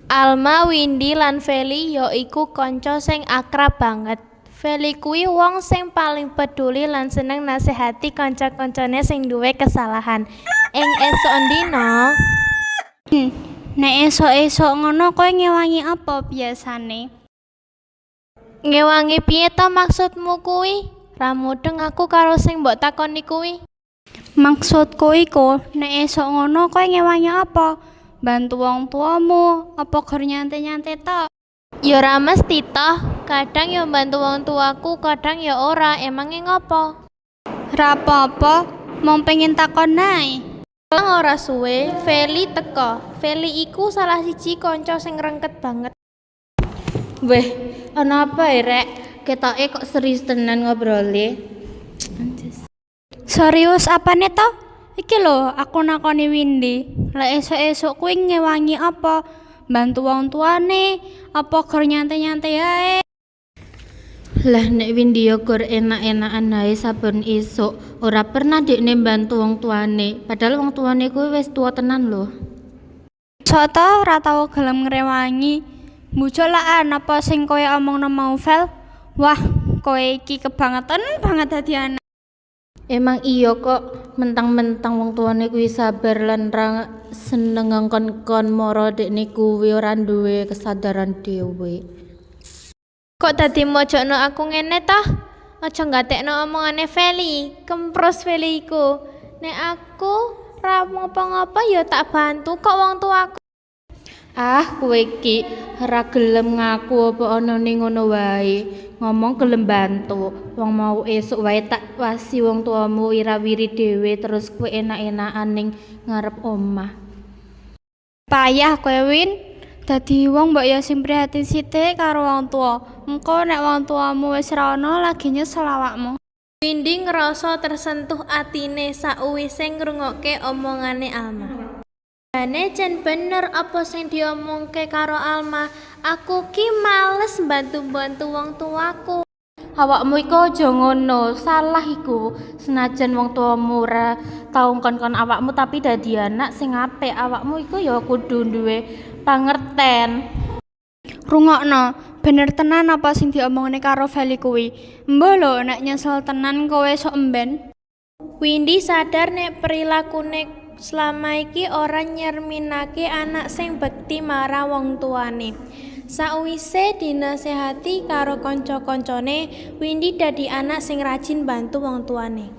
Alma, Windy lan Feli ya iku kanca sing akrab banget. Feli kuwi wong sing paling peduli lan seneng nasehati kanca-kancane sing duwe kesalahan. Ing esuk dina, Nek esuk-esuk ngono kowe ngewangi apa biasane? ngewangi piye ta maksudmu kuwi? Ra mudeng aku karo sing mbok takoni kuwi. Maksudku iku, nek esuk ngono kowe ngewangi apa? Bantu wong tuamu, apa gur nyantai-nyantai tok? Ya ora mesti toh, kadang ya bantu wong tuaku, kadang ya ora. Emange ngopo? Ra apa-apa, mung pengen takon ae. Lang ora suwe, Feli teko. Feli iku salah siji kanca sing rengket banget. Weh, ana apa Rek? Ketoke kok serius tenan ngobrole. Serius apane to? Iki lho, aku nakoni Windy. Lek esuk-esuk kuwi ngewangi apa? Bantu wong tuane, apa gur nyantai-nyantai ae? Lah nek Windy yo gur enak-enakan ae saben esuk, ora pernah dekne bantu wong tuane. Padahal wong tuane kuwi wis tuwa tenan lho. Sok to ora tau gelem ngrewangi. Mbujuk lakan apa sing kowe omongno mau Vel? Wah, kowe iki kebangetan banget dadi anak. Emang iya kok, mentang-mentang wong tuane kuwi sabar lan ra seneng ngongkon-kon mara dekne kuwi ora duwe kesadaran dhewe. Kok dadi mojokno aku ngene toh? Aja nggatekno omongane Feli. Kempros Feli iku. Nek aku ra ngopo-ngopo ya tak bantu kok wong tuaku. Ah, kowe iki ora gelem ngaku apa ana ning ngono wae. Ngomong gelem bantu. Wong mau esuk wae tak wasi wong tuamu ira-wiri dhewe terus kowe enak-enakan ning ngarep omah. Payah kowe Win. Dadi wong mbok ya sing prihatin sithik karo wong tua. Engko nek wong tuamu wis ra ono lagi nyesel awakmu. Windy ngerasa tersentuh atine sakwise ngrungokke omongane Alma. Jane jan bener apa sing diomongke karo Alma. Aku ki males bantu-bantu wong tuaku. Awakmu iku aja ngono, salah iku. Senajan wong tuamu ora tau kon-kon awakmu tapi dadi anak sing apik, awakmu iku ya kudu duwe pangerten. Rungokno, bener tenan apa sing diomongne karo Feli kuwi. Mbah lho nek nyesel tenan kowe sok emben. Windy sadar nek perilakune selama iki ora nyerminake anak sing bekti marang wong tuane. Sakwise dinasehati karo kanca-kancane, Windy dadi anak sing rajin bantu wong tuane.